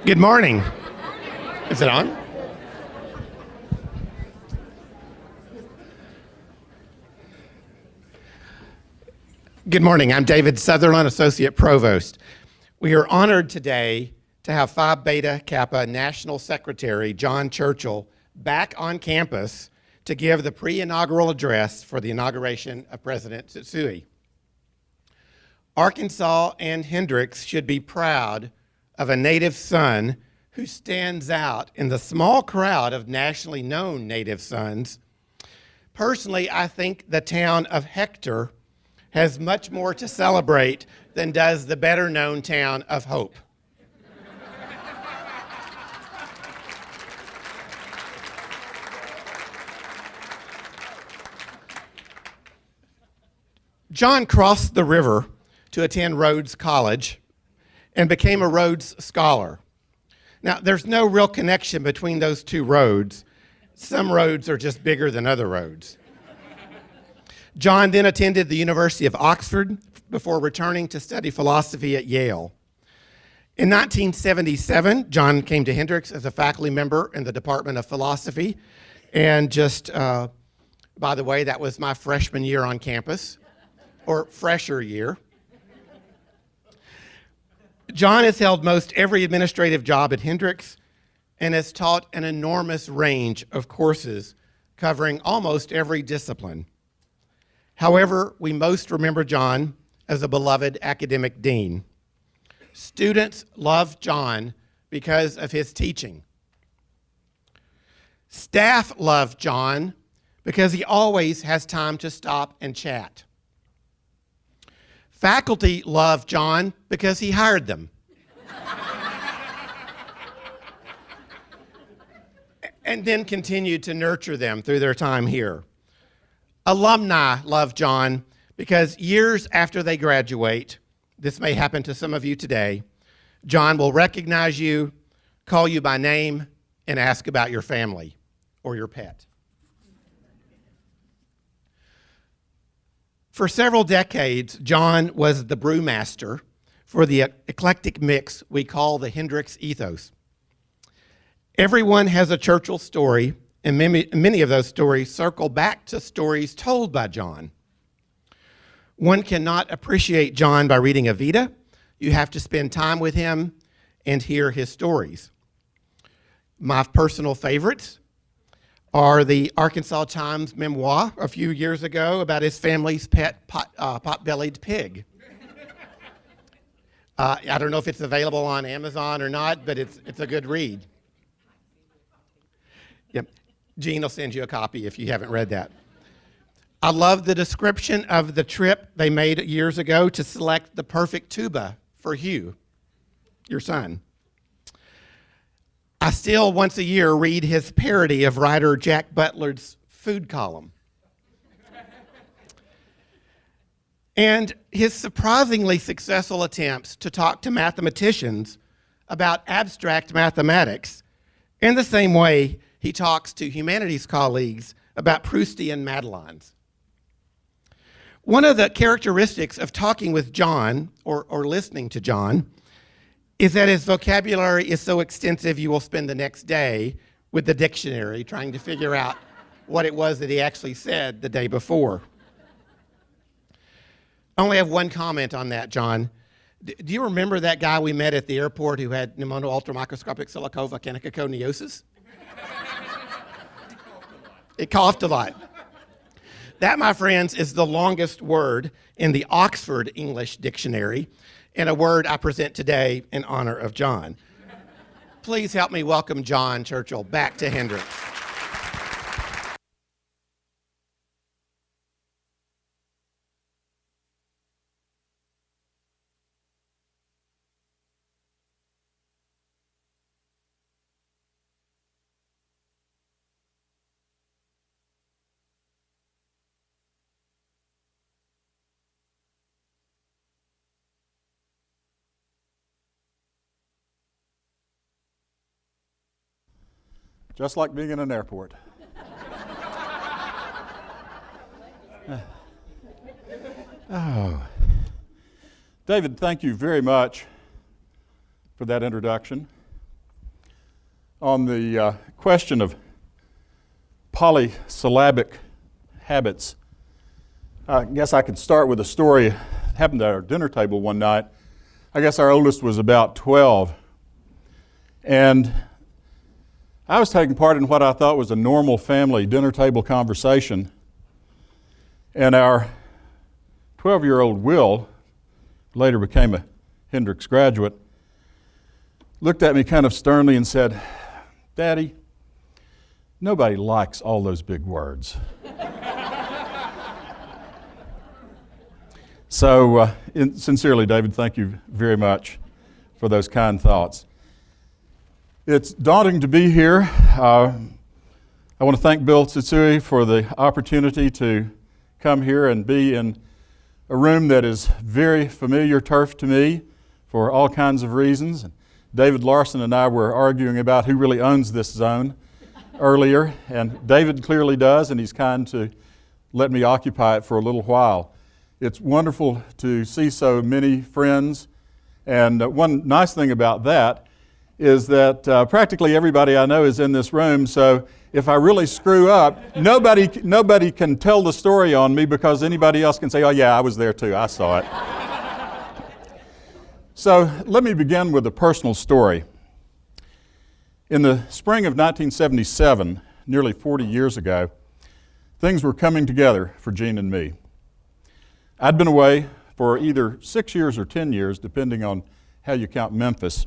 Good morning. Is it on? Good morning. I'm David Sutherland, Associate Provost. We are honored today to have Phi Beta Kappa National Secretary John Churchill back on campus to give the pre-inaugural address for the inauguration of President Tsutsui. Arkansas and Hendrix should be proud of a native son who stands out in the small crowd of nationally known native sons. Personally, I think the town of Hector has much more to celebrate than does the better-known town of Hope. John crossed the river to attend Rhodes College and became a Rhodes Scholar. Now, there's no real connection between those two roads. Some roads are just bigger than other roads. John then attended the University of Oxford before returning to study philosophy at Yale. In 1977, John came to Hendrix as a faculty member in the Department of Philosophy. And just, by the way, that was my freshman year on campus, or fresher year. John has held most every administrative job at Hendrix and has taught an enormous range of courses covering almost every discipline. However, we most remember John as a beloved academic dean. Students love John because of his teaching. Staff love John because he always has time to stop and chat. Faculty love John because he hired them. And then continued to nurture them through their time here. Alumni love John because years after they graduate, this may happen to some of you today, John will recognize you, call you by name, and ask about your family or your pet. For several decades, John was the brewmaster for the eclectic mix we call the Hendrix ethos. Everyone has a Churchill story, and many of those stories circle back to stories told by John. One cannot appreciate John by reading a Vita. You have to spend time with him and hear his stories. My personal favorites are the Arkansas Times memoir a few years ago about his family's pet pot-bellied pig. I don't know if it's available on Amazon or not, but it's a good read. Yep. Gene will send you a copy if you haven't read that. I love the description of the trip they made years ago to select the perfect tuba for Hugh, your son. I still, once a year, read his parody of writer Jack Butler's food column. And his surprisingly successful attempts to talk to mathematicians about abstract mathematics in the same way he talks to humanities colleagues about Proustian Madelines. One of the characteristics of talking with John, or listening to John, is that his vocabulary is so extensive you will spend the next day with the dictionary trying to figure out what it was that he actually said the day before. I only have one comment on that, John. Do you remember that guy we met at the airport who had pneumono ultramicroscopic silicovolcanicoconiosis? It coughed a lot. That, my friends, is the longest word in the Oxford English Dictionary, and a word I present today in honor of John. Please help me welcome John Churchill back to Hendrix. Just like being in an airport. Oh. David, thank you very much for that introduction. on the question of polysyllabic habits. I guess I could start with a story that happened at our dinner table one night. I guess our oldest was about 12. And I was taking part in what I thought was a normal family dinner table conversation. And our 12-year-old Will, later became a Hendrix graduate, looked at me kind of sternly and said, "Daddy, nobody likes all those big words." So, sincerely, David, thank you very much for those kind thoughts. It's daunting to be here. I want to thank Bill Tsutsui for the opportunity to come here and be in a room that is very familiar turf to me for all kinds of reasons. David Larson and I were arguing about who really owns this zone earlier, and David clearly does, and he's kind to let me occupy it for a little while. It's wonderful to see so many friends, and one nice thing about that is that practically everybody I know is in this room, so if I really screw up, nobody can tell the story on me because anybody else can say, "Oh yeah, I was there too, I saw it." So let me begin with a personal story. In the spring of 1977, nearly 40 years ago, things were coming together for Jean and me. I'd been away for either 6 years or 10 years, depending on how you count Memphis.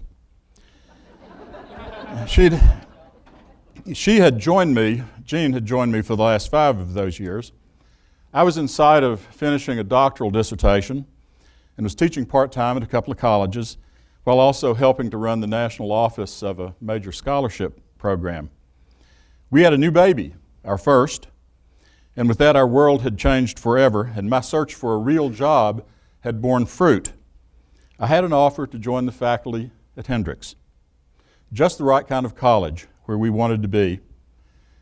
She had joined me, Jean had joined me for the last 5 of those years. I was inside of finishing a doctoral dissertation and was teaching part-time at a couple of colleges while also helping to run the national office of a major scholarship program. We had a new baby, our first, and with that our world had changed forever, and my search for a real job had borne fruit. I had an offer to join the faculty at Hendrix, just the right kind of college where we wanted to be,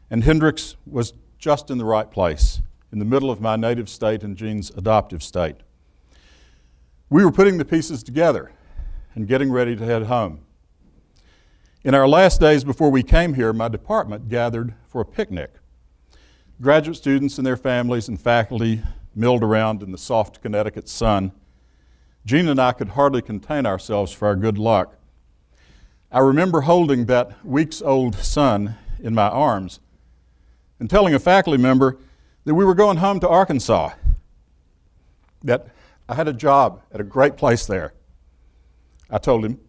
and Hendrix was just in the right place, in the middle of my native state and Jean's adoptive state. We were putting the pieces together and getting ready to head home. In our last days before we came here, my department gathered for a picnic. Graduate students and their families and faculty milled around in the soft Connecticut sun. Jean and I could hardly contain ourselves for our good luck. I remember holding that weeks-old son in my arms and telling a faculty member that we were going home to Arkansas, that I had a job at a great place there. I told him,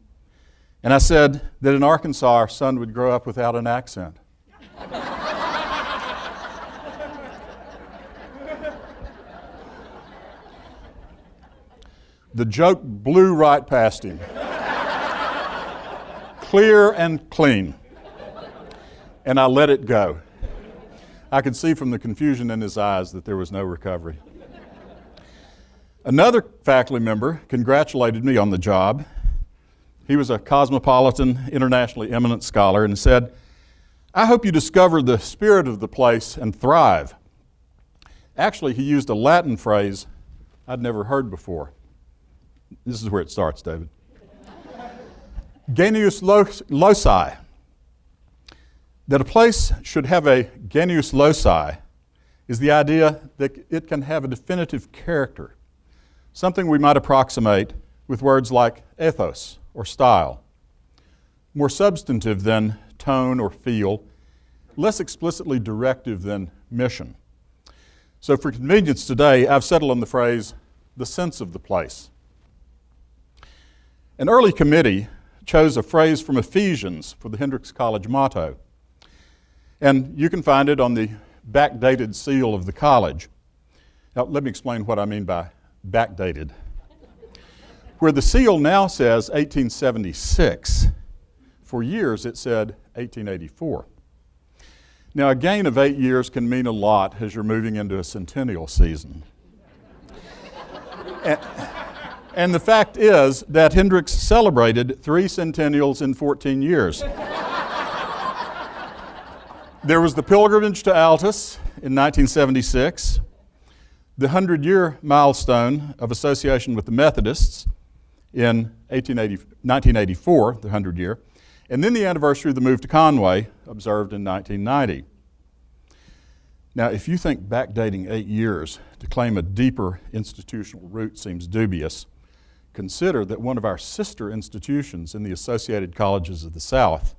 and I said that in Arkansas our son would grow up without an accent. The joke blew right past him. Clear and clean. And I let it go. I could see from the confusion in his eyes that there was no recovery. Another faculty member congratulated me on the job. He was a cosmopolitan, internationally eminent scholar and said, "I hope you discover the spirit of the place and thrive." Actually, he used a Latin phrase I'd never heard before. This is where it starts, David. Genius loci. That a place should have a genius loci is the idea that it can have a definitive character, something we might approximate with words like ethos or style, more substantive than tone or feel, less explicitly directive than mission. So for convenience today, I've settled on the phrase, the sense of the place. An early committee chose a phrase from Ephesians for the Hendrix College motto. And you can find it on the backdated seal of the college. Now, let me explain what I mean by backdated. Where the seal now says 1876, for years it said 1884. Now, a gain of 8 years can mean a lot as you're moving into a centennial season. And the fact is that Hendrix celebrated 3 centennials in 14 years. There was the pilgrimage to Altus in 1976, the 100-year milestone of association with the Methodists in 1984, the 100 year, and then the anniversary of the move to Conway, observed in 1990. Now, if you think backdating 8 years to claim a deeper institutional root seems dubious, consider that one of our sister institutions in the Associated Colleges of the South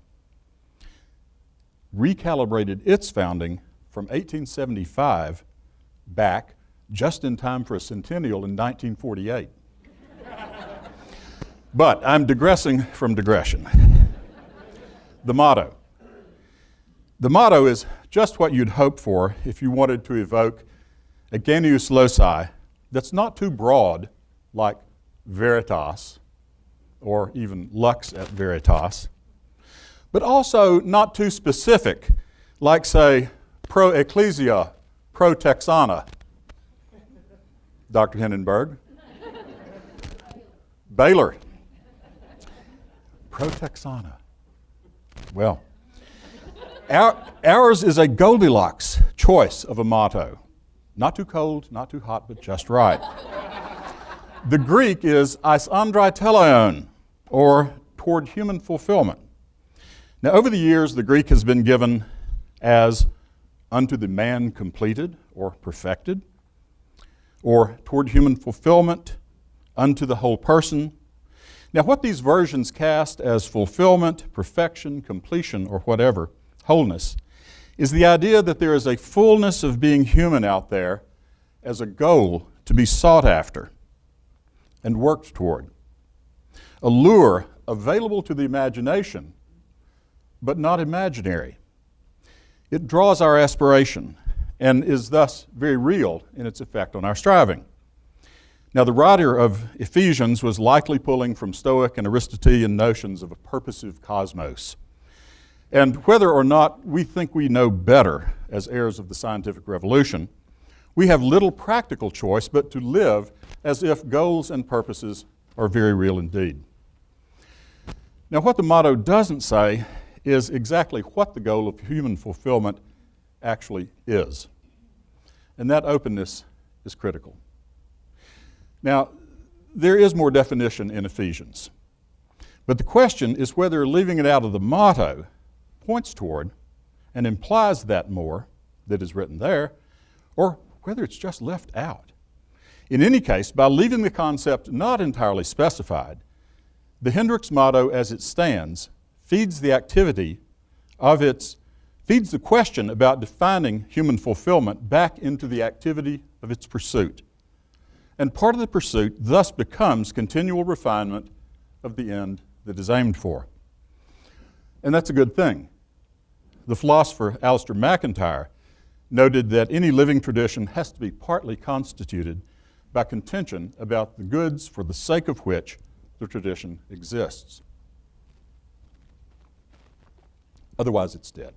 recalibrated its founding from 1875 back just in time for a centennial in 1948. But I'm digressing from digression. The motto. The motto is just what you'd hope for if you wanted to evoke a genius loci that's not too broad, like veritas, or even lux et veritas, but also not too specific, like, say, pro ecclesia, pro texana. Dr. Hindenburg. Baylor. Pro texana. Well, ours is a Goldilocks choice of a motto. Not too cold, not too hot, but just right. The Greek is eis andrai teleon, or toward human fulfillment. Now, over the years, the Greek has been given as unto the man completed or perfected, or toward human fulfillment, unto the whole person. Now, what these versions cast as fulfillment, perfection, completion, or whatever, wholeness, is the idea that there is a fullness of being human out there as a goal to be sought after and worked toward. A lure available to the imagination, but not imaginary. It draws our aspiration and is thus very real in its effect on our striving. Now, the writer of Ephesians was likely pulling from Stoic and Aristotelian notions of a purposive cosmos. And whether or not we think we know better as heirs of the scientific revolution, we have little practical choice but to live as if goals and purposes are very real indeed. Now, what the motto doesn't say is exactly what the goal of human fulfillment actually is. And that openness is critical. Now, there is more definition in Ephesians, but the question is whether leaving it out of the motto points toward and implies that more that is written there, or whether it's just left out. In any case, by leaving the concept not entirely specified, the Hendrix motto as it stands feeds the question about defining human fulfillment back into the activity of its pursuit. And part of the pursuit thus becomes continual refinement of the end that is aimed for. And that's a good thing. The philosopher Alistair MacIntyre noted that any living tradition has to be partly constituted by contention about the goods for the sake of which the tradition exists. Otherwise, it's dead.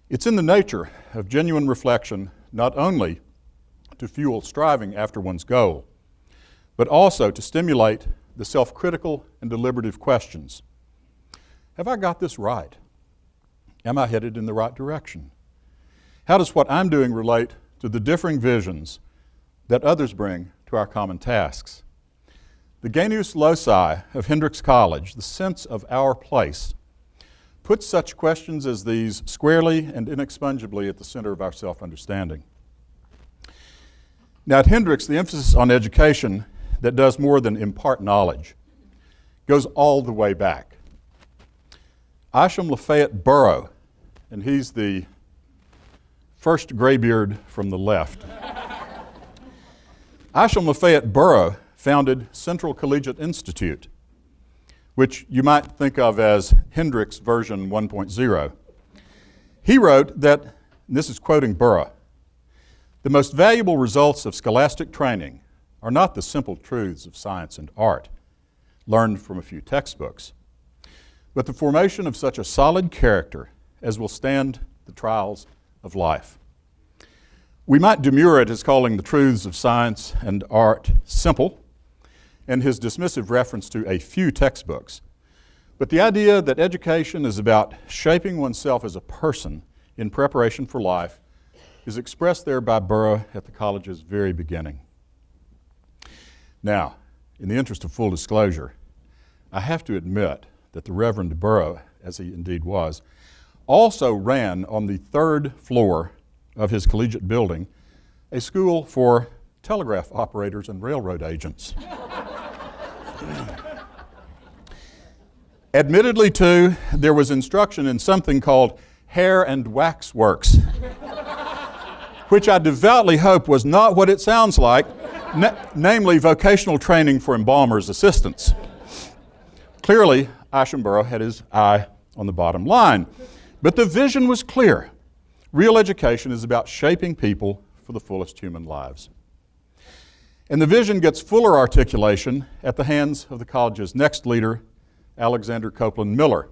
It's in the nature of genuine reflection not only to fuel striving after one's goal, but also to stimulate the self-critical and deliberative questions. Have I got this right? Am I headed in the right direction? How does what I'm doing relate to the differing visions that others bring to our common tasks? The genius loci of Hendrix College, the sense of our place, puts such questions as these squarely and inexpungably at the center of our self-understanding. Now, at Hendrix, the emphasis on education that does more than impart knowledge goes all the way back. Isham Lafayette Burrough, and he's the first graybeard from the left. Isham Lafayette Burrough founded Central Collegiate Institute, which you might think of as Hendrix version 1.0. He wrote that, and this is quoting Burrough, "The most valuable results of scholastic training are not the simple truths of science and art, learned from a few textbooks, but the formation of such a solid character as will stand the trials of life." We might demur at his calling the truths of science and art simple, and his dismissive reference to a few textbooks. But the idea that education is about shaping oneself as a person in preparation for life is expressed there by Burrough at the college's very beginning. Now, in the interest of full disclosure, I have to admit that the Reverend Burrough, as he indeed was, also ran on the 3rd floor of his collegiate building a school for telegraph operators and railroad agents. Admittedly, too, there was instruction in something called hair and wax works, which I devoutly hope was not what it sounds like, namely vocational training for embalmers' assistants. Clearly, Ashenborough had his eye on the bottom line, but the vision was clear. Real education is about shaping people for the fullest human lives. And the vision gets fuller articulation at the hands of the college's next leader, Alexander Copeland Miller,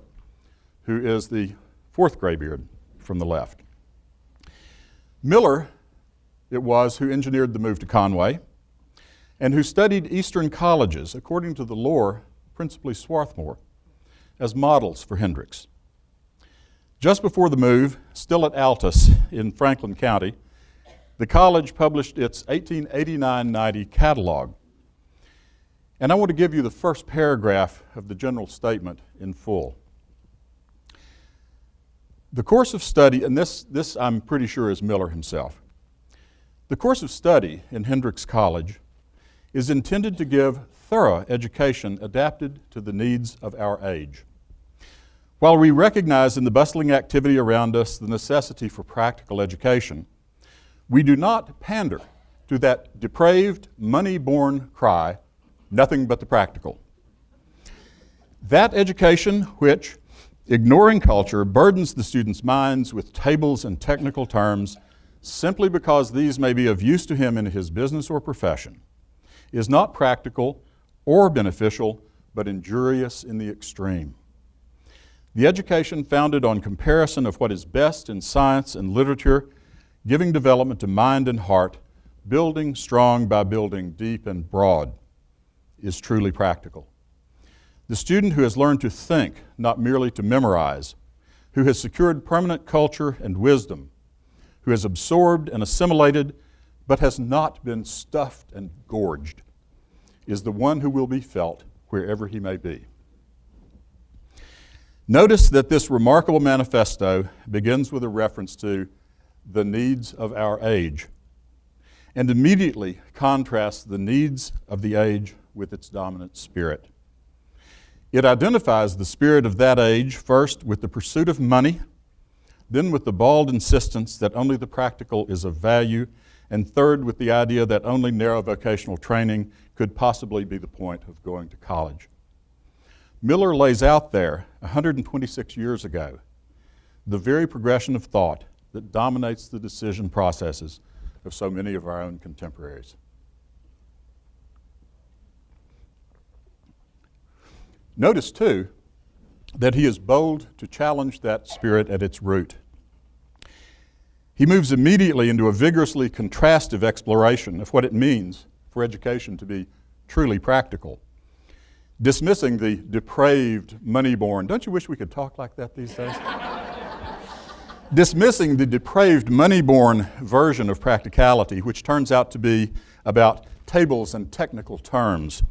who is the 4th graybeard from the left. Miller, it was, who engineered the move to Conway and who studied Eastern colleges, according to the lore, principally Swarthmore, as models for Hendrix. Just before the move, still at Altus in Franklin County, the college published its 1889-90 catalog. And I want to give you the first paragraph of the general statement in full. The course of study, and this I'm pretty sure is Miller himself. The course of study in Hendrix College is intended to give thorough education adapted to the needs of our age. While we recognize in the bustling activity around us the necessity for practical education, we do not pander to that depraved, money-born cry, nothing but the practical. That education which, ignoring culture, burdens the student's minds with tables and technical terms simply because these may be of use to him in his business or profession, is not practical or beneficial, but injurious in the extreme. The education founded on comparison of what is best in science and literature, giving development to mind and heart, building strong by building deep and broad, is truly practical. The student who has learned to think, not merely to memorize, who has secured permanent culture and wisdom, who has absorbed and assimilated, but has not been stuffed and gorged, is the one who will be felt wherever he may be. Notice that this remarkable manifesto begins with a reference to the needs of our age, and immediately contrasts the needs of the age with its dominant spirit. It identifies the spirit of that age first with the pursuit of money, then with the bald insistence that only the practical is of value, and third with the idea that only narrow vocational training could possibly be the point of going to college. Miller lays out there, 126 years ago, the very progression of thought that dominates the decision processes of so many of our own contemporaries. Notice, too, that he is bold to challenge that spirit at its root. He moves immediately into a vigorously contrastive exploration of what it means for education to be truly practical, dismissing the depraved, money-born. Don't you wish we could talk like that these days? Dismissing the depraved, money-born version of practicality, which turns out to be about tables and technical terms.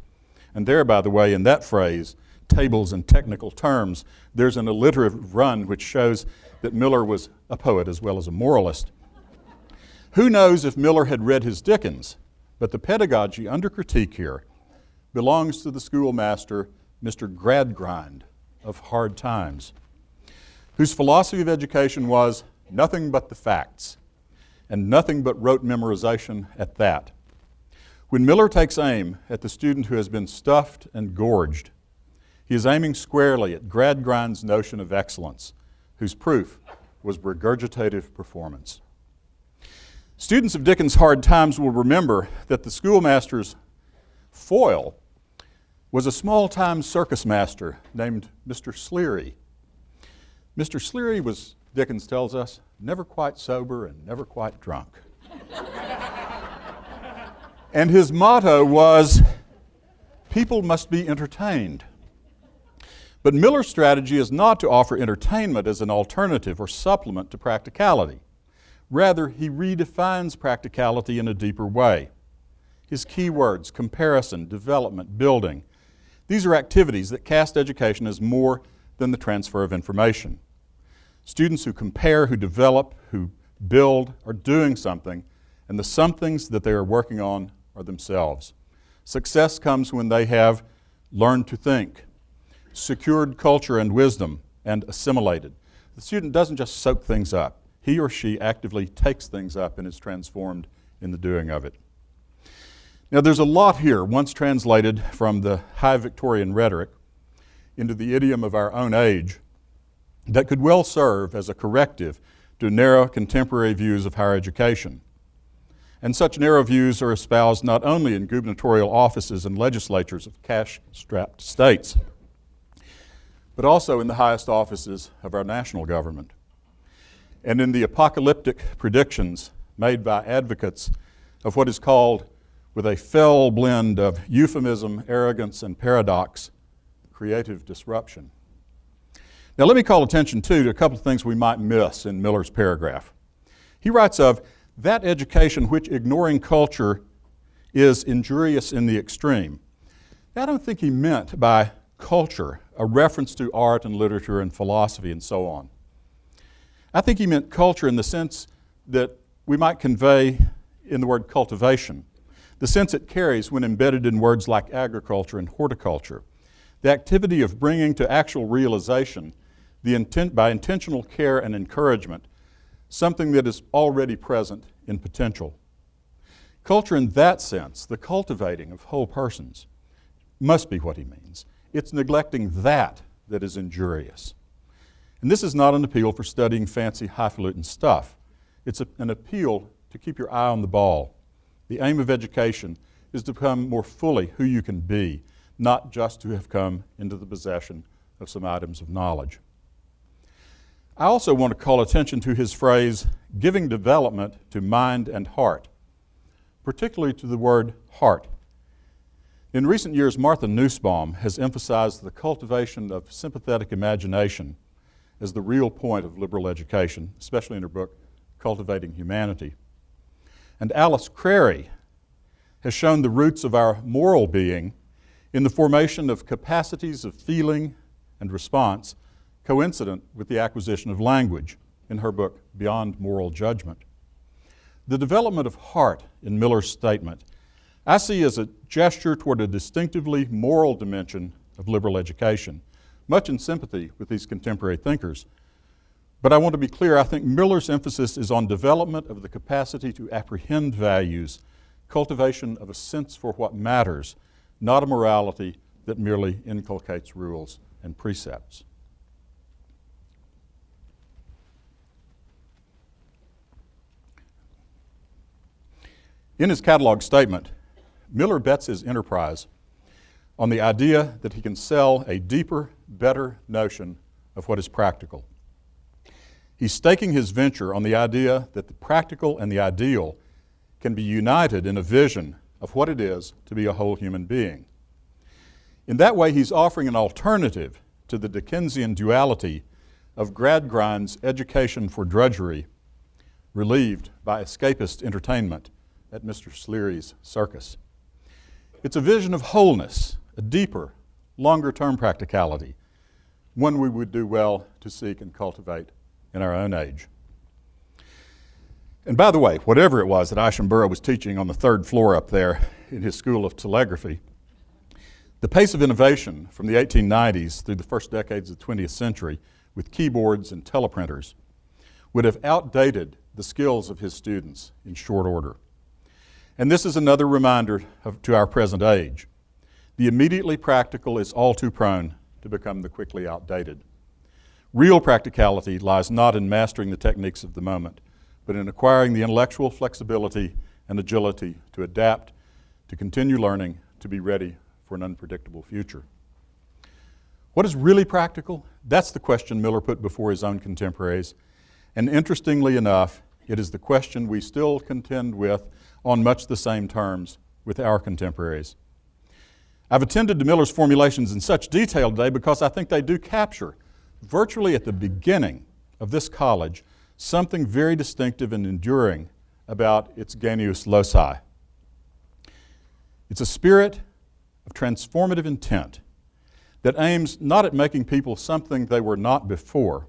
And there, by the way, in that phrase, tables and technical terms, there's an alliterative run which shows that Miller was a poet as well as a moralist. Who knows if Miller had read his Dickens, but the pedagogy under critique here belongs to the schoolmaster, Mr. Gradgrind of Hard Times, whose philosophy of education was nothing but the facts, and nothing but rote memorization at that. When Miller takes aim at the student who has been stuffed and gorged, he is aiming squarely at Gradgrind's notion of excellence, whose proof was regurgitative performance. Students of Dickens' Hard Times will remember that the schoolmaster's foil was a small-time circus master named Mr. Sleary. Mr. Sleary was, Dickens tells us, never quite sober and never quite drunk. And his motto was, people must be entertained. But Miller's strategy is not to offer entertainment as an alternative or supplement to practicality. Rather, he redefines practicality in a deeper way. His key words, comparison, development, building, These are activities that cast education as more than the transfer of information. Students who compare, who develop, who build are doing something, and the somethings that they are working on are themselves. Success comes when they have learned to think, secured culture and wisdom, and assimilated. The student doesn't just soak things up. He or she actively takes things up and is transformed in the doing of it. Now, there's a lot here, once translated from the high Victorian rhetoric into the idiom of our own age, that could well serve as a corrective to narrow contemporary views of higher education. And such narrow views are espoused not only in gubernatorial offices and legislatures of cash-strapped states, but also in the highest offices of our national government, and in the apocalyptic predictions made by advocates of what is called, with a fell blend of euphemism, arrogance, and paradox, creative disruption. Now let me call attention too to a couple of things we might miss in Miller's paragraph. He writes of that education which, ignoring culture, is injurious in the extreme. Now, I don't think he meant by culture a reference to art and literature and philosophy and so on. I think he meant culture in the sense that we might convey in the word cultivation, the sense it carries when embedded in words like agriculture and horticulture, the activity of bringing to actual realization by intentional care and encouragement something that is already present in potential. Culture in that sense, the cultivating of whole persons, must be what he means. It's neglecting that is injurious. And this is not an appeal for studying fancy highfalutin stuff. It's an appeal to keep your eye on the ball. The aim of education is to become more fully who you can be, not just to have come into the possession of some items of knowledge. I also want to call attention to his phrase, giving development to mind and heart, particularly to the word heart. In recent years, Martha Nussbaum has emphasized the cultivation of sympathetic imagination as the real point of liberal education, especially in her book, Cultivating Humanity. And Alice Crary has shown the roots of our moral being in the formation of capacities of feeling and response coincident with the acquisition of language in her book, Beyond Moral Judgment. The development of heart in Miller's statement I see as a gesture toward a distinctively moral dimension of liberal education, much in sympathy with these contemporary thinkers. But I want to be clear, I think Miller's emphasis is on development of the capacity to apprehend values, cultivation of a sense for what matters, not a morality that merely inculcates rules and precepts. In his catalog statement, Miller bets his enterprise on the idea that he can sell a deeper, better notion of what is practical. He's staking his venture on the idea that the practical and the ideal can be united in a vision of what it is to be a whole human being. In that way, he's offering an alternative to the Dickensian duality of Gradgrind's education for drudgery, relieved by escapist entertainment at Mr. Sleary's circus. It's a vision of wholeness, a deeper, longer-term practicality, one we would do well to seek and cultivate in our own age. And by the way, whatever it was that Ishambura was teaching on the third floor up there in his School of Telegraphy, the pace of innovation from the 1890s through the first decades of the 20th century with keyboards and teleprinters would have outdated the skills of his students in short order. And this is another reminder to our present age. The immediately practical is all too prone to become the quickly outdated. Real practicality lies not in mastering the techniques of the moment, but in acquiring the intellectual flexibility and agility to adapt, to continue learning, to be ready for an unpredictable future. What is really practical? That's the question Miller put before his own contemporaries. And interestingly enough, it is the question we still contend with on much the same terms with our contemporaries. I've attended to Miller's formulations in such detail today because I think they do capture, virtually at the beginning of this college, something very distinctive and enduring about its genius loci. It's a spirit of transformative intent that aims not at making people something they were not before,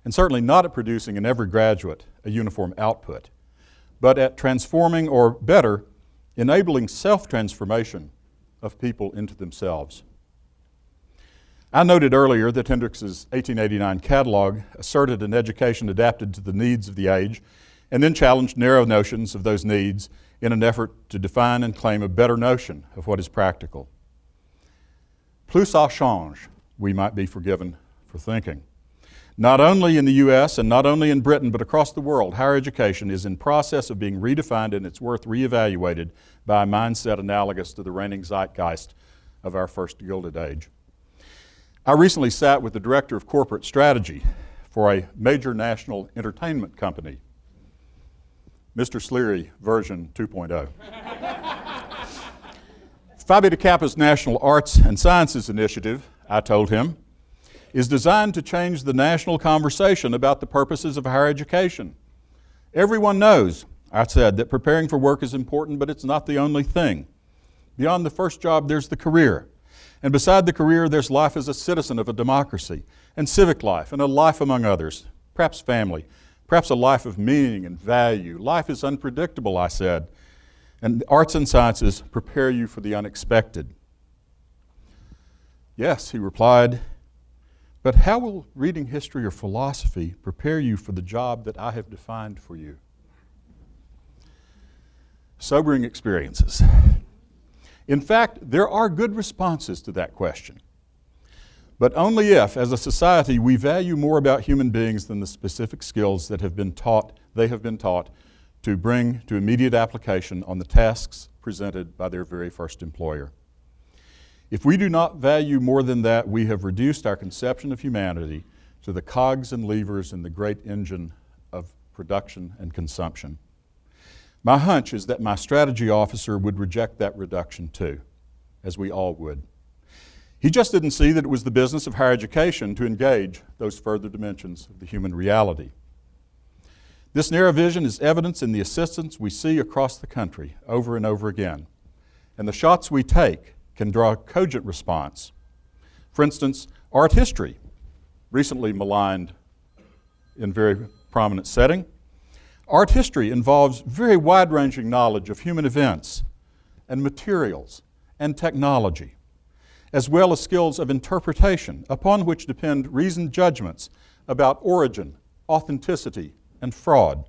and certainly not at producing in every graduate a uniform output, but at transforming, or better, enabling self-transformation of people into themselves. I noted earlier that Hendrix's 1889 catalog asserted an education adapted to the needs of the age, and then challenged narrow notions of those needs in an effort to define and claim a better notion of what is practical. Plus ça change, we might be forgiven for thinking. Not only in the U.S. and not only in Britain, but across the world, higher education is in process of being redefined and its worth reevaluated by a mindset analogous to the reigning zeitgeist of our first Gilded Age. I recently sat with the director of corporate strategy for a major national entertainment company, Mr. Sleary version 2.0. Phi Beta Kappa's National Arts and Sciences Initiative, I told him, is designed to change the national conversation about the purposes of higher education. Everyone knows, I said, that preparing for work is important, but it's not the only thing. Beyond the first job, there's the career. And beside the career, there's life as a citizen of a democracy, and civic life, and a life among others, perhaps family, perhaps a life of meaning and value. Life is unpredictable, I said, and the arts and sciences prepare you for the unexpected. Yes, he replied, but how will reading history or philosophy prepare you for the job that I have defined for you? Sobering experiences. In fact, there are good responses to that question, but only if, as a society, we value more about human beings than the specific skills that they have been taught to bring to immediate application on the tasks presented by their very first employer. If we do not value more than that, we have reduced our conception of humanity to the cogs and levers in the great engine of production and consumption. My hunch is that my strategy officer would reject that reduction too, as we all would. He just didn't see that it was the business of higher education to engage those further dimensions of the human reality. This narrow vision is evidence in the assistance we see across the country over and over again, and the shots we take can draw a cogent response. For instance, art history, recently maligned in very prominent setting. Art history involves very wide-ranging knowledge of human events and materials and technology, as well as skills of interpretation upon which depend reasoned judgments about origin, authenticity, and fraud,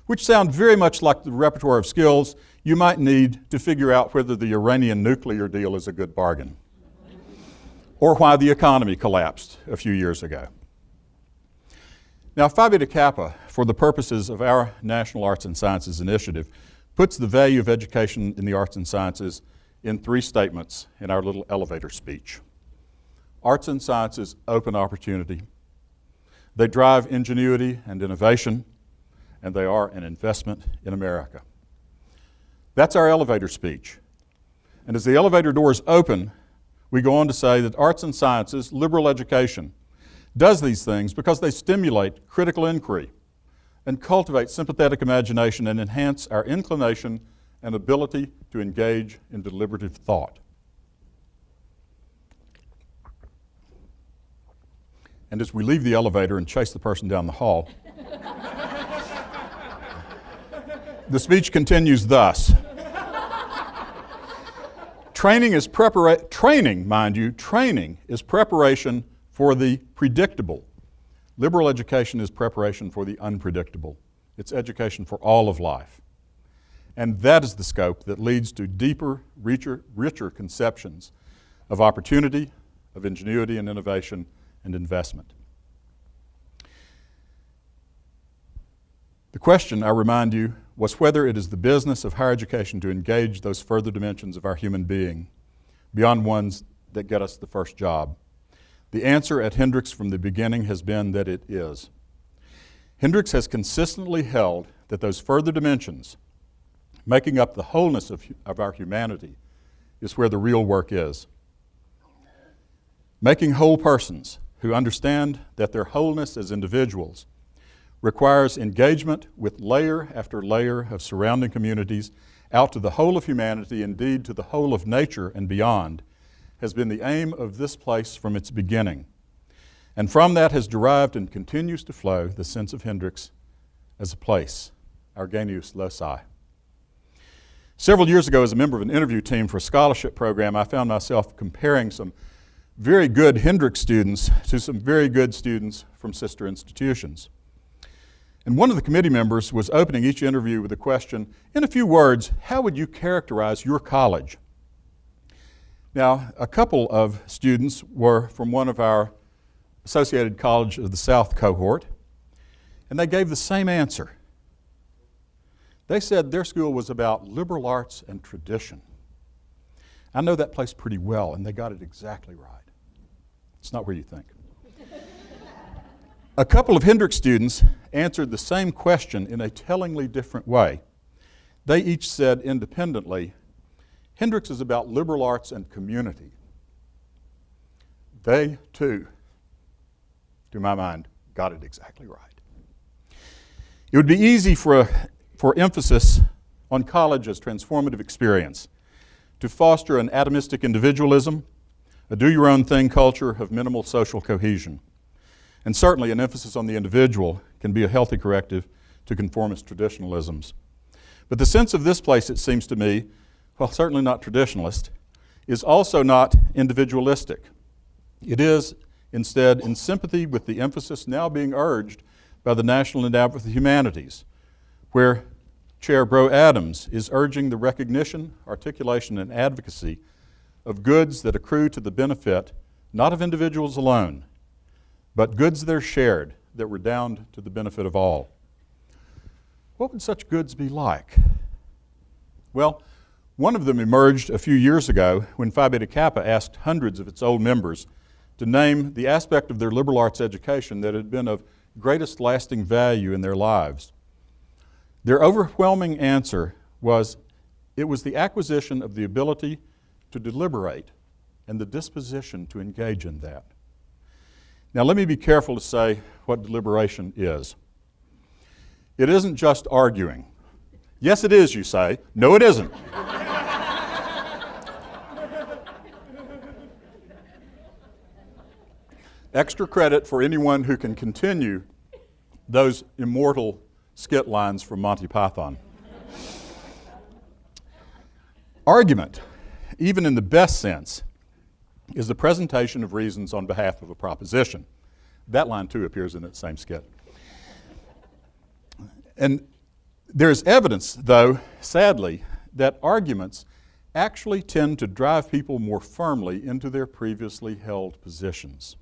which sound very much like the repertoire of skills you might need to figure out whether the Iranian nuclear deal is a good bargain, or why the economy collapsed a few years ago. Now, Phi Beta Kappa, for the purposes of our National Arts and Sciences Initiative, puts the value of education in the arts and sciences in 3 statements in our little elevator speech. Arts and sciences open opportunity. They drive ingenuity and innovation, and they are an investment in America. That's our elevator speech. And as the elevator doors open, we go on to say that arts and sciences, liberal education, does these things because they stimulate critical inquiry and cultivate sympathetic imagination and enhance our inclination and ability to engage in deliberative thought. And as we leave the elevator and chase the person down the hall, the speech continues thus. Training is preparation for the predictable. Liberal education is preparation for the unpredictable. It's education for all of life. And that is the scope that leads to deeper, richer conceptions of opportunity, of ingenuity and innovation and investment. The question, I remind you, was whether it is the business of higher education to engage those further dimensions of our human being, beyond ones that get us the first job. The answer at Hendrix from the beginning has been that it is. Hendrix has consistently held that those further dimensions, making up the wholeness of our humanity, is where the real work is. Making whole persons who understand that their wholeness as individuals requires engagement with layer after layer of surrounding communities out to the whole of humanity, indeed to the whole of nature and beyond, has been the aim of this place from its beginning. And from that has derived and continues to flow the sense of Hendrix as a place, our genius loci. Several years ago, as a member of an interview team for a scholarship program, I found myself comparing some very good Hendrix students to some very good students from sister institutions. And one of the committee members was opening each interview with a question, in a few words, how would you characterize your college? Now, a couple of students were from one of our Associated College of the South cohort, and they gave the same answer. They said their school was about liberal arts and tradition. I know that place pretty well, and they got it exactly right. It's not where you think. A couple of Hendrix students answered the same question in a tellingly different way. They each said independently, Hendrix is about liberal arts and community. They, too, to my mind, got it exactly right. It would be easy for emphasis on college as transformative experience to foster an atomistic individualism, a do-your-own-thing culture of minimal social cohesion. And certainly an emphasis on the individual can be a healthy corrective to conformist traditionalisms. But the sense of this place, it seems to me, while certainly not traditionalist, is also not individualistic. It is instead in sympathy with the emphasis now being urged by the National Endowment for the Humanities, where Chair Bro Adams is urging the recognition, articulation, and advocacy of goods that accrue to the benefit not of individuals alone, but goods that are shared, that redound to the benefit of all. What would such goods be like? Well, one of them emerged a few years ago when Phi Beta Kappa asked hundreds of its old members to name the aspect of their liberal arts education that had been of greatest lasting value in their lives. Their overwhelming answer was, it was the acquisition of the ability to deliberate and the disposition to engage in that. Now let me be careful to say what deliberation is. It isn't just arguing. Yes, it is, you say. No, it isn't. Extra credit for anyone who can continue those immortal skit lines from Monty Python. Argument, even in the best sense, is the presentation of reasons on behalf of a proposition. That line, too, appears in that same skit. And there's evidence, though, sadly, that arguments actually tend to drive people more firmly into their previously held positions.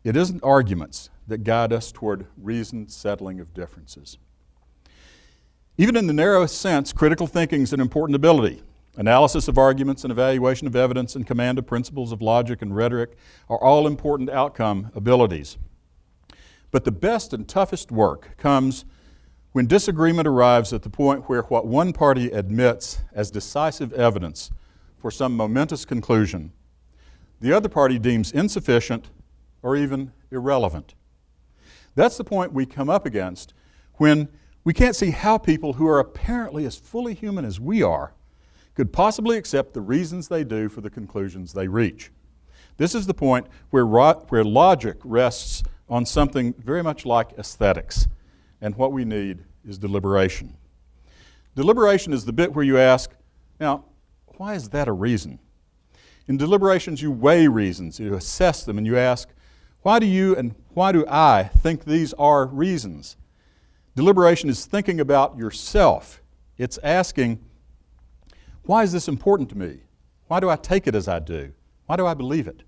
It isn't arguments that guide us toward reasoned settling of differences. Even in the narrowest sense, critical thinking is an important ability. Analysis of arguments and evaluation of evidence and command of principles of logic and rhetoric are all important outcome abilities. But the best and toughest work comes when disagreement arrives at the point where what one party admits as decisive evidence for some momentous conclusion, the other party deems insufficient or even irrelevant. That's the point we come up against when we can't see how people who are apparently as fully human as we are could possibly accept the reasons they do for the conclusions they reach. This is the point where logic rests on something very much like aesthetics, and what we need is deliberation. Deliberation is the bit where you ask, now, why is that a reason? In deliberations, you weigh reasons, you assess them, and you ask, why do you and why do I think these are reasons? Deliberation is thinking about yourself. It's asking, why is this important to me? Why do I take it as I do? Why do I believe it?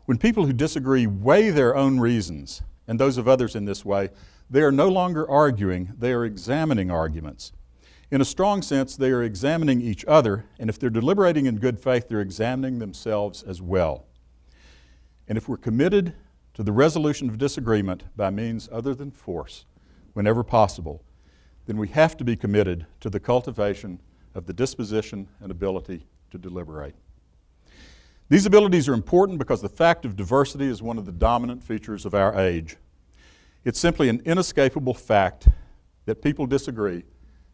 When people who disagree weigh their own reasons and those of others in this way, they are no longer arguing, they are examining arguments. In a strong sense, they are examining each other, and if they're deliberating in good faith, they're examining themselves as well. And if we're committed to the resolution of disagreement by means other than force, whenever possible, then we have to be committed to the cultivation of the disposition and ability to deliberate. These abilities are important because the fact of diversity is one of the dominant features of our age. It's simply an inescapable fact that people disagree,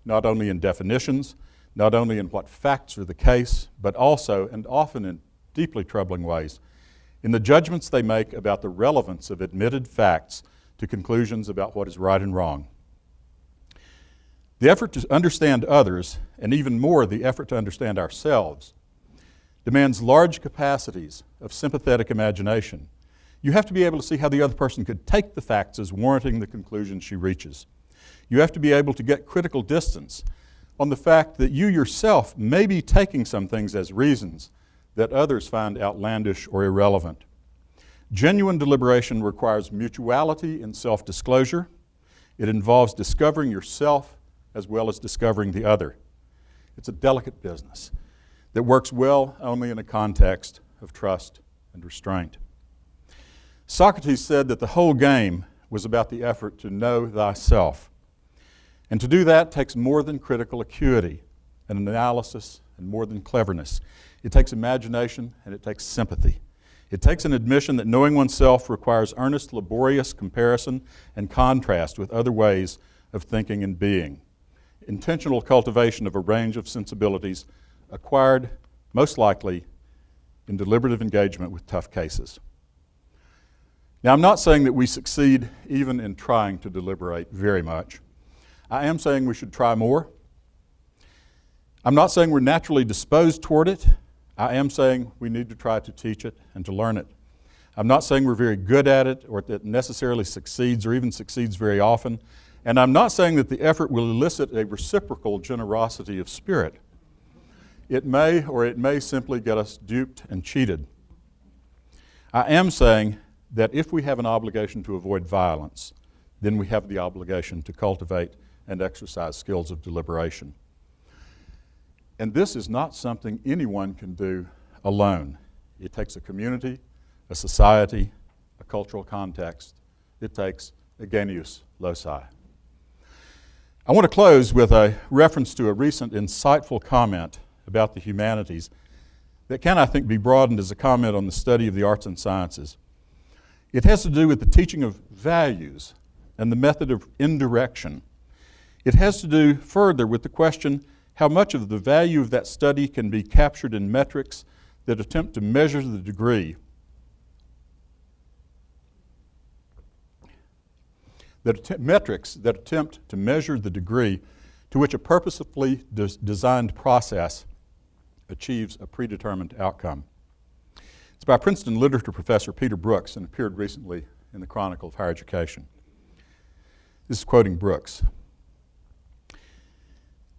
not only in definitions, not only in what facts are the case, but also, and often in deeply troubling ways in the judgments they make about the relevance of admitted facts to conclusions about what is right and wrong. The effort to understand others, and even more the effort to understand ourselves, demands large capacities of sympathetic imagination. You have to be able to see how the other person could take the facts as warranting the conclusion she reaches. You have to be able to get critical distance on the fact that you yourself may be taking some things as reasons that others find outlandish or irrelevant. Genuine deliberation requires mutuality in self-disclosure. It involves discovering yourself as well as discovering the other. It's a delicate business that works well only in a context of trust and restraint. Socrates said that the whole game was about the effort to know thyself. And to do that takes more than critical acuity and analysis and more than cleverness. It takes imagination and it takes sympathy. It takes an admission that knowing oneself requires earnest, laborious comparison and contrast with other ways of thinking and being. Intentional cultivation of a range of sensibilities acquired, most likely, in deliberative engagement with tough cases. Now, I'm not saying that we succeed even in trying to deliberate very much. I am saying we should try more. I'm not saying we're naturally disposed toward it. I am saying we need to try to teach it and to learn it. I'm not saying we're very good at it or that it necessarily succeeds or even succeeds very often. And I'm not saying that the effort will elicit a reciprocal generosity of spirit. It may or it may simply get us duped and cheated. I am saying that if we have an obligation to avoid violence, then we have the obligation to cultivate and exercise skills of deliberation. And this is not something anyone can do alone. It takes a community, a society, a cultural context. It takes a genius loci. I want to close with a reference to a recent insightful comment about the humanities that can, I think, be broadened as a comment on the study of the arts and sciences. It has to do with the teaching of values and the method of indirection. It has to do further with the question how much of the value of that study can be captured in metrics that attempt to measure the degree metrics that attempt to measure the degree to which a purposefully designed process achieves a predetermined outcome. It's by Princeton literature professor Peter Brooks and appeared recently in the Chronicle of Higher Education. This is quoting Brooks.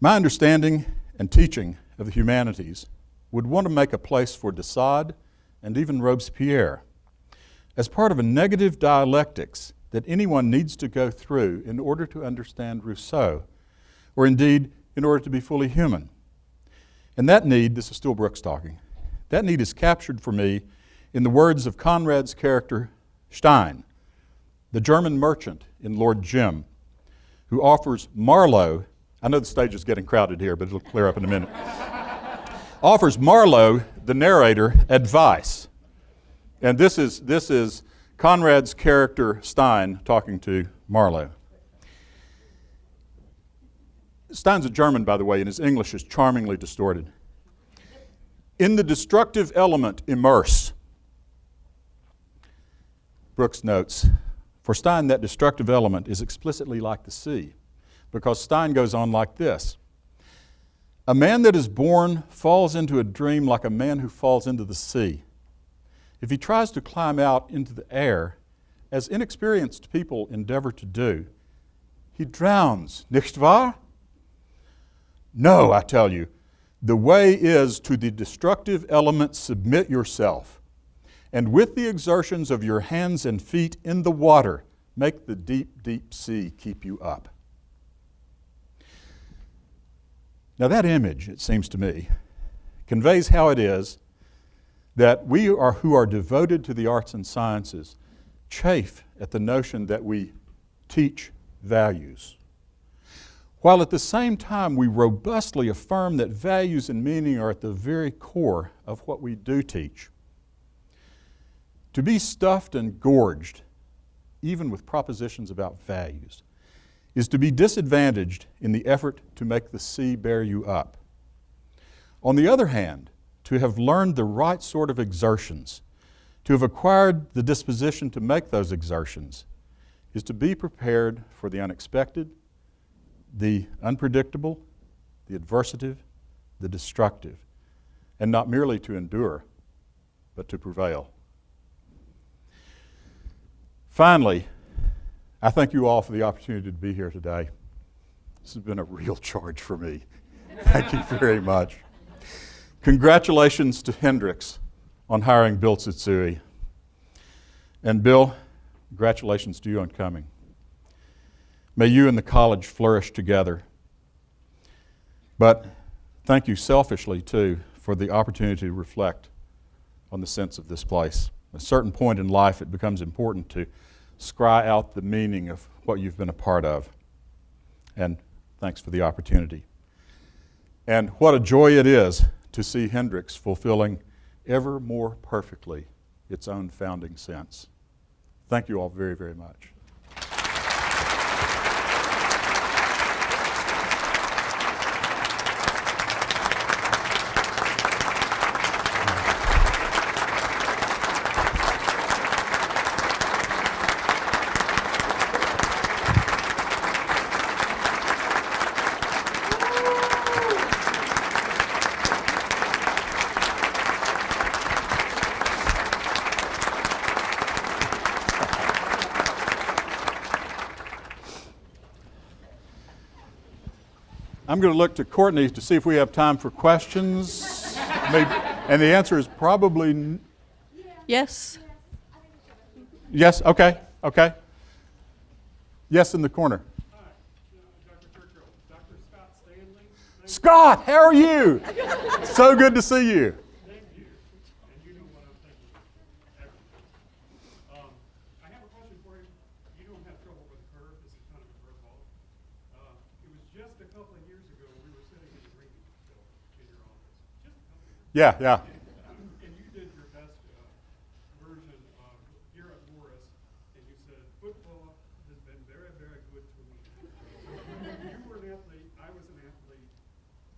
My understanding and teaching of the humanities would want to make a place for de Sade and even Robespierre as part of a negative dialectics that anyone needs to go through in order to understand Rousseau, or indeed in order to be fully human. And that need, this is still Brooks talking, that need is captured for me in the words of Conrad's character Stein, the German merchant in Lord Jim, who offers Marlowe, I know the stage is getting crowded here, but it'll clear up in a minute, offers Marlowe, the narrator, advice. And this is Conrad's character Stein talking to Marlowe. Stein's a German, by the way, and his English is charmingly distorted. In the destructive element immerse, Brooks notes, for Stein that destructive element is explicitly like the sea, because Stein goes on like this. A man that is born falls into a dream like a man who falls into the sea. If he tries to climb out into the air, as inexperienced people endeavor to do, he drowns, nicht wahr? No, I tell you, the way is to the destructive element submit yourself, and with the exertions of your hands and feet in the water, make the deep, deep sea keep you up. Now that image, it seems to me, conveys how it is that we who are devoted to the arts and sciences chafe at the notion that we teach values, while at the same time we robustly affirm that values and meaning are at the very core of what we do teach. To be stuffed and gorged, even with propositions about values, is to be disadvantaged in the effort to make the sea bear you up. On the other hand, to have learned the right sort of exertions, to have acquired the disposition to make those exertions, is to be prepared for the unexpected, the unpredictable, the adversative, the destructive, and not merely to endure, but to prevail. Finally, I thank you all for the opportunity to be here today. This has been a real charge for me. Thank you very much. Congratulations to Hendrix on hiring Bill Tsutsui. And Bill, congratulations to you on coming. May you and the college flourish together. But thank you selfishly, too, for the opportunity to reflect on the sense of this place. At a certain point in life, it becomes important to scry out the meaning of what you've been a part of. And thanks for the opportunity. And what a joy it is to see Hendrix fulfilling ever more perfectly its own founding sense. Thank you all very, very much. I'm going to look to Courtney to see if we have time for questions. Maybe, and the answer is probably yes. Yes, okay. Yes, in the corner. Hi, Dr. Churchill. Dr. Scott Stanley. Scott, how are you? So good to see you. Thank you. And you know what I'm thinking. Everything. I have a question for you. You don't have trouble with the curve. This is kind of a curveball. It was just a couple of years ago we were sitting in the reading in your office. Just a couple of years ago. Yeah. And you did your best version of Garrett Morris, and you said, football has been very, very good to me. You were an athlete, I was an athlete.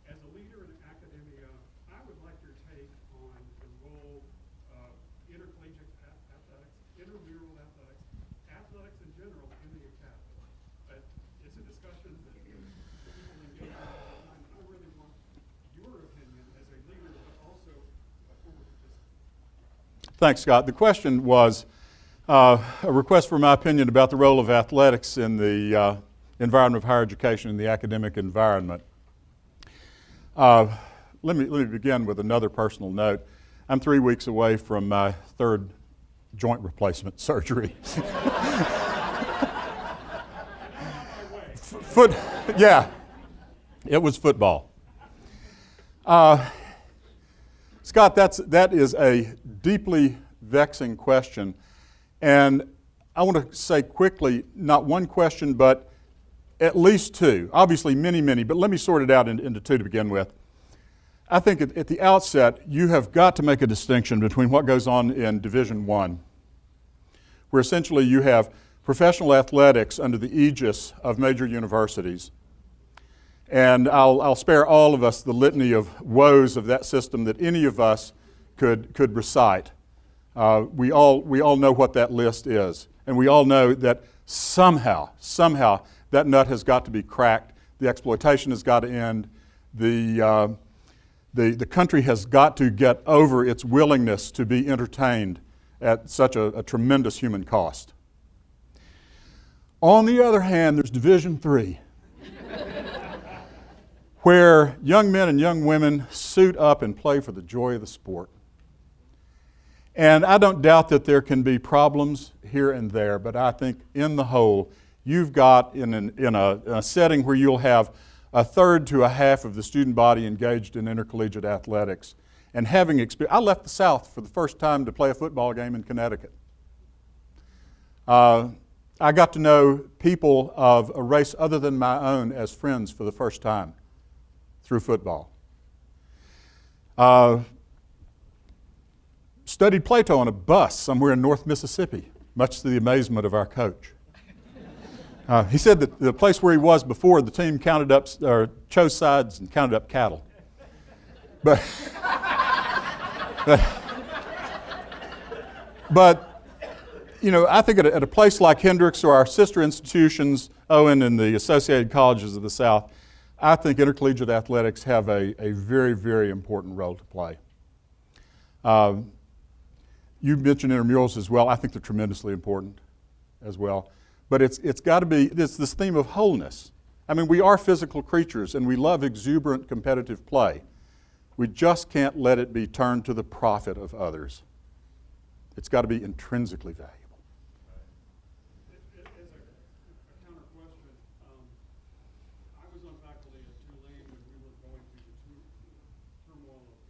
As a leader in academia, I would like your take on the role of intercollegiate athletics, intramural athletics, athletics in general in the academy. It's a discussion that people engage in all the time, and I really want your opinion as a leader, but also a former participant. Thanks, Scott. The question was a request for my opinion about the role of athletics in the environment of higher education, in the academic environment. Let me begin with another personal note. I'm 3 weeks away from my third joint replacement surgery. Yeah, it was football. Scott, that is a deeply vexing question. And I want to say quickly, not one question, but at least two. Obviously many, but let me sort it out into two to begin with. I think at the outset, you have got to make a distinction between what goes on in Division I, where essentially you have professional athletics under the aegis of major universities. And I'll spare all of us the litany of woes of that system that any of us could recite. We all know what that list is. And we all know that somehow that nut has got to be cracked. The exploitation has got to end. The country has got to get over its willingness to be entertained at such a tremendous human cost. On the other hand, there's Division III, where young men and young women suit up and play for the joy of the sport. And I don't doubt that there can be problems here and there, but I think in the whole, you've got in a setting where you'll have a third to a half of the student body engaged in intercollegiate athletics. And having experience, I left the South for the first time to play a football game in Connecticut. I got to know people of a race other than my own as friends for the first time through football. Studied Plato on a bus somewhere in North Mississippi, much to the amazement of our coach. He said that the place where he was before, the team counted up, or chose sides and counted up cattle. But But, you know, I think at a place like Hendrix or our sister institutions, Owen and the Associated Colleges of the South, I think intercollegiate athletics have a very, very important role to play. You mentioned intramurals as well. I think they're tremendously important as well. But it's got to be this theme of wholeness. I mean, we are physical creatures, and we love exuberant competitive play. We just can't let it be turned to the profit of others. It's got to be intrinsically valuable. As a counter question, I was on faculty at Tulane when we were going through the turmoil of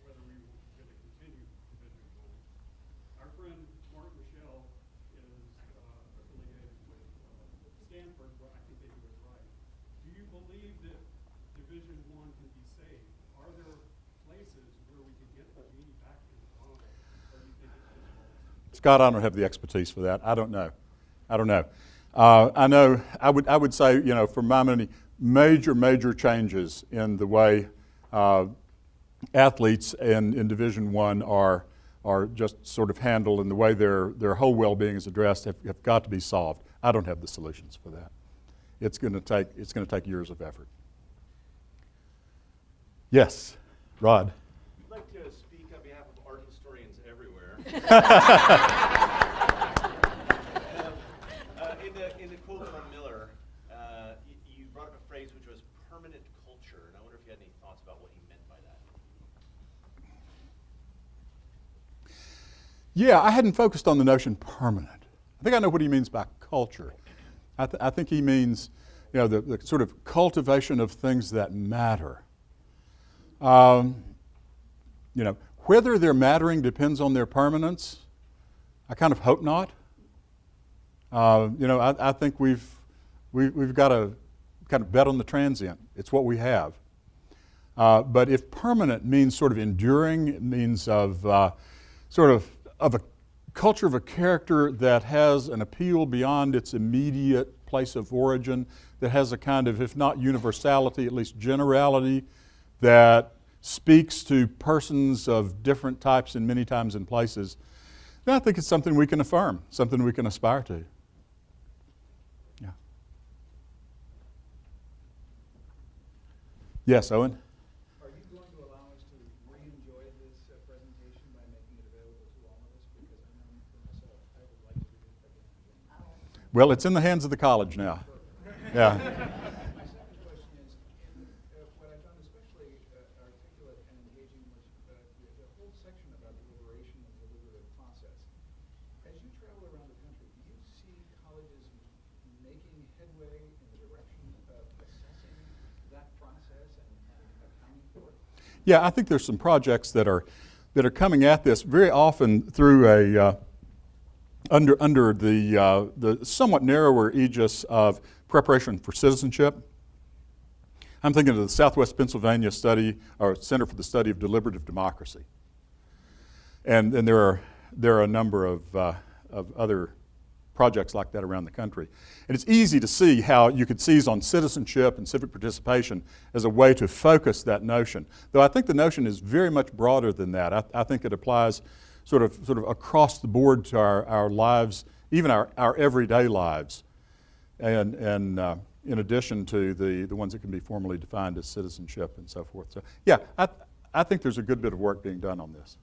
whether we were going to continue Division I. Our friend Mark Michelle is affiliated with Stanford, where I think they do it right. Do you believe that Division I can be saved? Are there places where we can get the genie back in the bottle, or do you think it's difficult? Scott, I don't have the expertise for that. I don't know. I know. I would say, you know, for my many major changes in the way athletes in Division I are just sort of handled, and the way their whole well-being is addressed have got to be solved. I don't have the solutions for that. It's going to take years of effort. Yes, Rod. I'd like to speak on behalf of art historians everywhere. In the quote from Miller, you brought up a phrase which was permanent culture, and I wonder if you had any thoughts about what he meant by that. Yeah, I hadn't focused on the notion permanent. I think I know what he means by culture. I think he means, you know, the sort of cultivation of things that matter. You know, whether they're mattering depends on their permanence. I kind of hope not. You know, I think we've got to kind of bet on the transient. It's what we have. But if permanent means sort of enduring, it means of sort of a culture of a character that has an appeal beyond its immediate place of origin, that has a kind of, if not universality, at least generality, that speaks to persons of different types and many times and places, then I think it's something we can affirm, something we can aspire to. Yeah. Yes, Owen? Are you going to allow us to re-enjoy this presentation by making it available to all of us? Because I know for myself, I would like to do it again. Well, it's in the hands of the college now. Yeah. My second question is, what I found especially articulate and engaging was the whole section about deliberation and deliberative process. As you travel around the country, do you see colleges making headway in the direction of assessing that process and accounting for it? Yeah, I think there's some projects that are coming at this very often through a under the somewhat narrower aegis of preparation for citizenship. I'm thinking of the Southwest Pennsylvania Center for the Study of Deliberative Democracy, and there are a number of other projects like that around the country. And it's easy to see how you could seize on citizenship and civic participation as a way to focus that notion. Though I think the notion is very much broader than that. I think it applies sort of across the board to our lives, even our everyday lives, and in addition to the ones that can be formally defined as citizenship and so forth. So yeah, I think there's a good bit of work being done on this.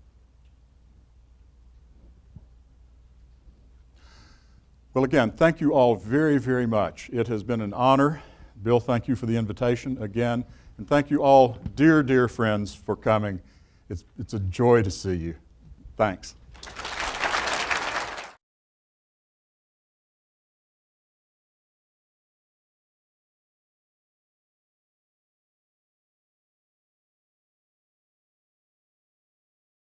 Well, again, thank you all very, very much. It has been an honor. Bill, thank you for the invitation again. And thank you all, dear, dear friends, for coming. It's a joy to see you. Thanks.